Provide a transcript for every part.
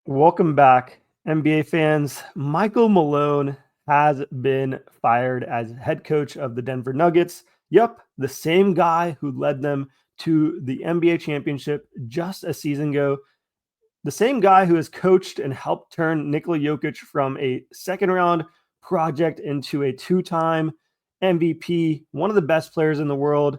Welcome back, NBA fans. Michael Malone has been fired as head coach of the Denver Nuggets. Yep, the same guy who led them to the NBA championship just a season ago. The same guy who has coached and helped turn Nikola Jokic from a second round project into a two-time MVP, one of the best players in the world.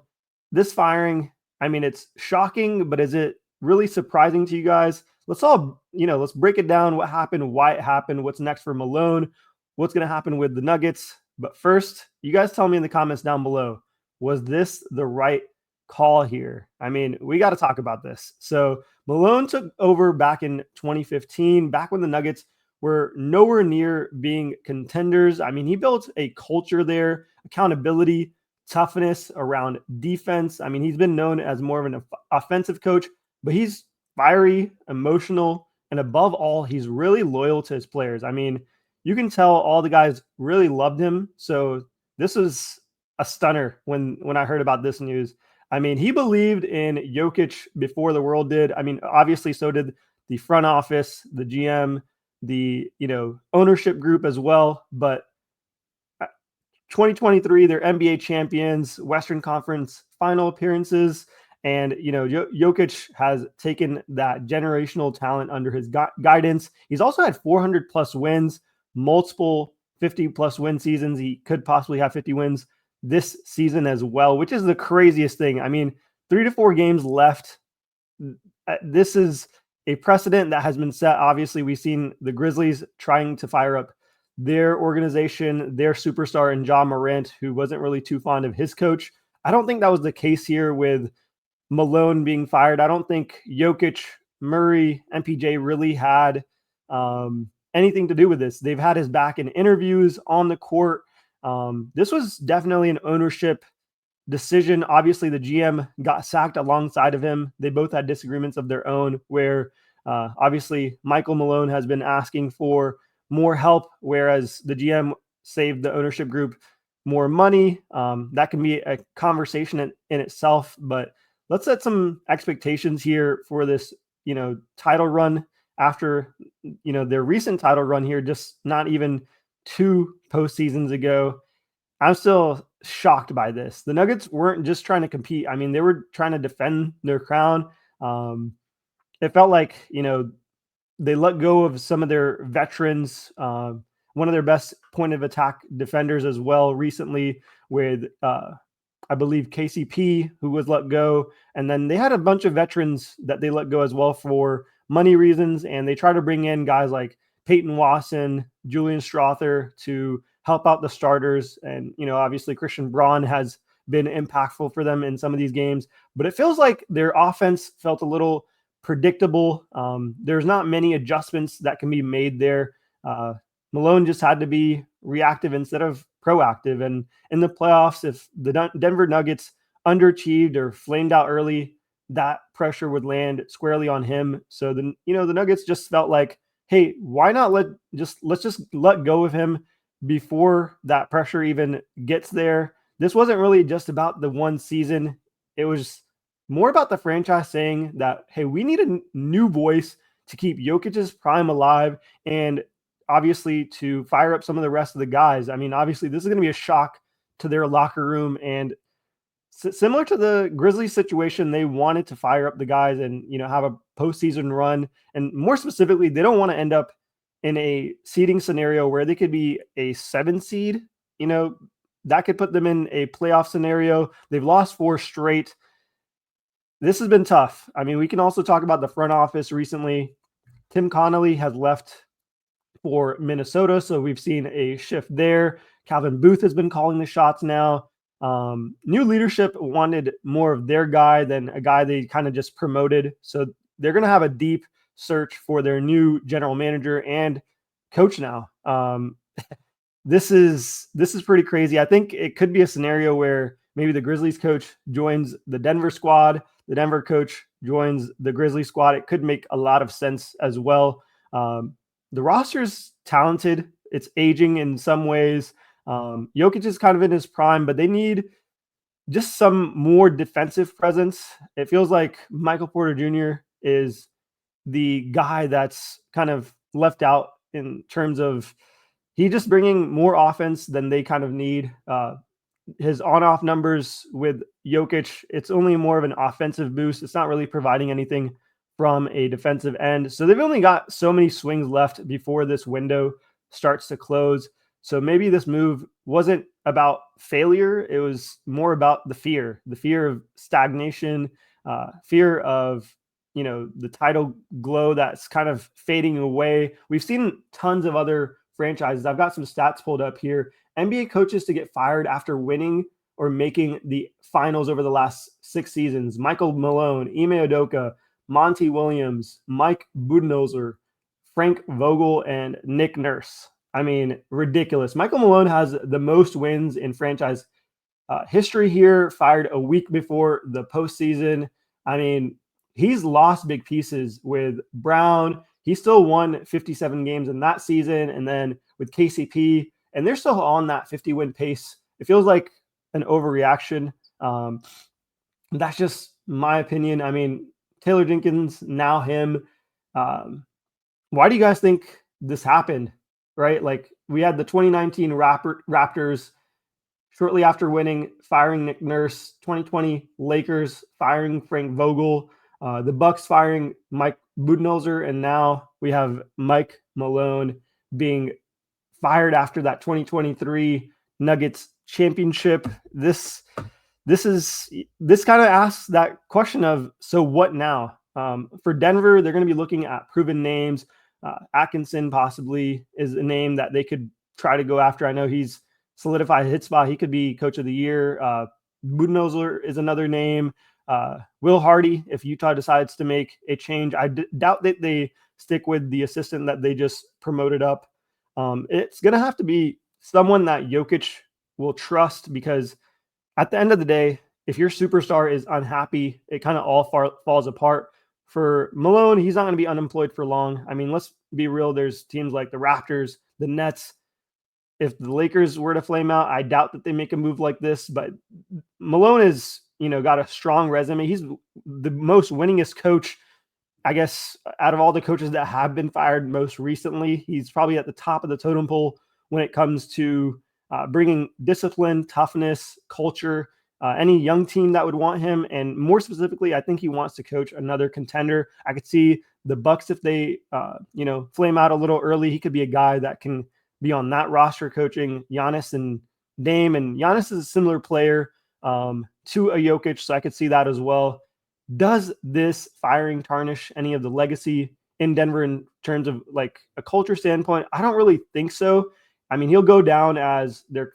This firing, I mean, it's shocking, but is it really surprising to you guys? Let's break it down. What happened, why it happened, what's next for Malone, what's going to happen with the Nuggets. But first, you guys tell me in the comments down below, was this the right call here? I mean, we got to talk about this. So, Malone took over back in 2015, back when the Nuggets were nowhere near being contenders. I mean, he built a culture there, accountability, toughness around defense. I mean, he's been known as more of an offensive coach, but he's fiery, emotional, and above all, he's really loyal to his players. I mean, you can tell all the guys really loved him. So this was a stunner when I heard about this news. I mean, he believed in Jokic before the world did. I mean, obviously, so did the front office, the GM, the ownership group as well. But 2023, they're NBA champions, Western Conference final appearances. And, Jokic has taken that generational talent under his guidance. He's also had 400 plus wins, multiple 50 plus win seasons. He could possibly have 50 wins this season as well, which is the craziest thing. I mean, 3 to 4 games left. This is a precedent that has been set. Obviously, we've seen the Grizzlies trying to fire up their organization, their superstar in Ja Morant, who wasn't really too fond of his coach. I don't think that was the case here with Malone being fired. I don't think Jokic, Murray, MPJ really had anything to do with this. They've had his back in interviews on the court. This was definitely an ownership decision. Obviously, the GM got sacked alongside of him. They both had disagreements of their own, where obviously Michael Malone has been asking for more help, whereas the GM saved the ownership group more money. That can be a conversation in itself, but let's set some expectations here for this, title run after, their recent title run here, just not even 2 postseasons ago. I'm still shocked by this. The Nuggets weren't just trying to compete. I mean, they were trying to defend their crown. Um, it felt like, they let go of some of their veterans. One of their best point of attack defenders as well recently with, I believe, KCP, who was let go. And then they had a bunch of veterans that they let go as well for money reasons. And they try to bring in guys like Peyton Watson, Julian Strother to help out the starters. And, obviously Christian Braun has been impactful for them in some of these games. But it feels like their offense felt a little predictable. There's not many adjustments that can be made there. Malone just had to be reactive instead of proactive. And in the playoffs, if the Denver Nuggets underachieved or flamed out early, that pressure would land squarely on him. So the Nuggets just felt like, hey, why not let's just let go of him before that pressure even gets there. This wasn't really just about the one season. It was more about the franchise saying that, hey, we need a new voice to keep Jokic's prime alive and obviously to fire up some of the rest of the guys. I mean, obviously, this is going to be a shock to their locker room. And similar to the Grizzlies situation, they wanted to fire up the guys and, have a postseason run. And more specifically, they don't want to end up in a seeding scenario where they could be a 7 seed. That could put them in a playoff scenario. They've lost 4 straight. This has been tough. I mean, we can also talk about the front office recently. Tim Connolly has left for Minnesota, so we've seen a shift there. Calvin Booth has been calling the shots now. New leadership wanted more of their guy than a guy they kind of just promoted. So they're going to have a deep search for their new general manager and coach now. This is pretty crazy. I think it could be a scenario where maybe the Grizzlies coach joins the Denver squad, the Denver coach joins the Grizzlies squad. It could make a lot of sense as well. The roster's talented. It's aging in some ways. Jokic is kind of in his prime, but they need just some more defensive presence. It feels like Michael Porter Jr. is the guy that's kind of left out in terms of he just bringing more offense than they kind of need. His on-off numbers with Jokic, it's only more of an offensive boost. It's not really providing anything from a defensive end. So they've only got so many swings left before this window starts to close. So maybe this move wasn't about failure. It was more about the fear of stagnation, fear of, the title glow that's kind of fading away. We've seen tons of other franchises. I've got some stats pulled up here. NBA coaches to get fired after winning or making the finals over the last 6 seasons. Michael Malone, Ime Udoka, Monty Williams, Mike Budenholzer, Frank Vogel, and Nick Nurse. I mean, ridiculous. Michael Malone has the most wins in franchise history here, fired a week before the postseason. I mean, he's lost big pieces with Brown. He still won 57 games in that season. And then with KCP, and they're still on that 50-win pace. It feels like an overreaction. That's just my opinion. I mean, Taylor Jenkins, now him. Why do you guys think this happened? Right? Like, we had the 2019 Raptors shortly after winning, firing Nick Nurse. 2020 Lakers firing Frank Vogel. The Bucks firing Mike Budenholzer, and now we have Mike Malone being fired after that 2023 Nuggets championship. This kind of asks that question of, so what now? For Denver, they're going to be looking at proven names. Atkinson possibly is a name that they could try to go after. I know he's solidified his spot. He could be coach of the year. Budenholzer is another name. Will Hardy, if Utah decides to make a change. I doubt that they stick with the assistant that they just promoted up. It's going to have to be someone that Jokic will trust, because at the end of the day, if your superstar is unhappy, it kind of all falls apart. For Malone, he's not going to be unemployed for long. I mean, let's be real. There's teams like the Raptors, the Nets. If the Lakers were to flame out, I doubt that they make a move like this. But Malone is, got a strong resume. He's the most winningest coach, I guess, out of all the coaches that have been fired most recently. He's probably at the top of the totem pole when it comes to bringing discipline, toughness, culture, any young team that would want him. And more specifically, I think he wants to coach another contender. I could see the Bucks, if they, flame out a little early, he could be a guy that can be on that roster coaching Giannis and Dame. And Giannis is a similar player to a Jokic, so I could see that as well. Does this firing tarnish any of the legacy in Denver in terms of like a culture standpoint? I don't really think so. I mean, he'll go down as their,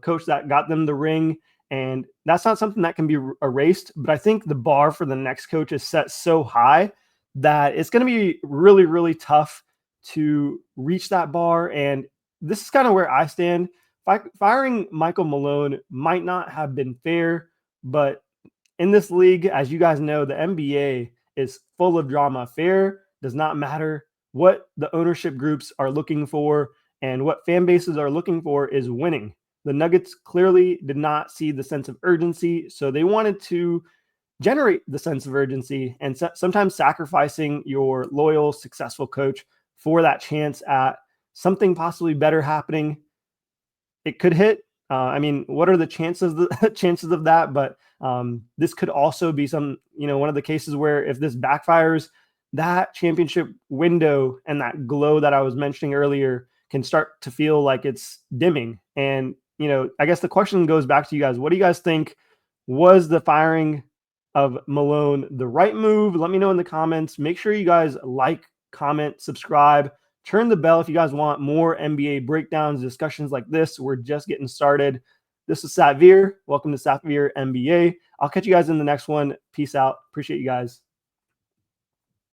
coach that got them the ring, and that's not something that can be erased. But I think the bar for the next coach is set so high that it's going to be really, really tough to reach that bar. And this is kind of where I stand. Firing Michael Malone might not have been fair, but in this league, as you guys know, the NBA is full of drama. Fair does not matter. What the ownership groups are looking for and what fan bases are looking for is winning. The Nuggets clearly did not see the sense of urgency, so they wanted to generate the sense of urgency and sometimes sacrificing your loyal, successful coach for that chance at something possibly better happening. It could hit. I mean, what are the chances of that? But this could also be one of the cases where if this backfires, that championship window and that glow that I was mentioning earlier can start to feel like it's dimming. And, I guess the question goes back to you guys. What do you guys think? Was the firing of Malone the right move? Let me know in the comments. Make sure you guys like, comment, subscribe, turn the bell if you guys want more NBA breakdowns, discussions like this. We're just getting started. This is Satvir. Welcome to Satvir NBA. I'll catch you guys in the next one. Peace out. Appreciate you guys.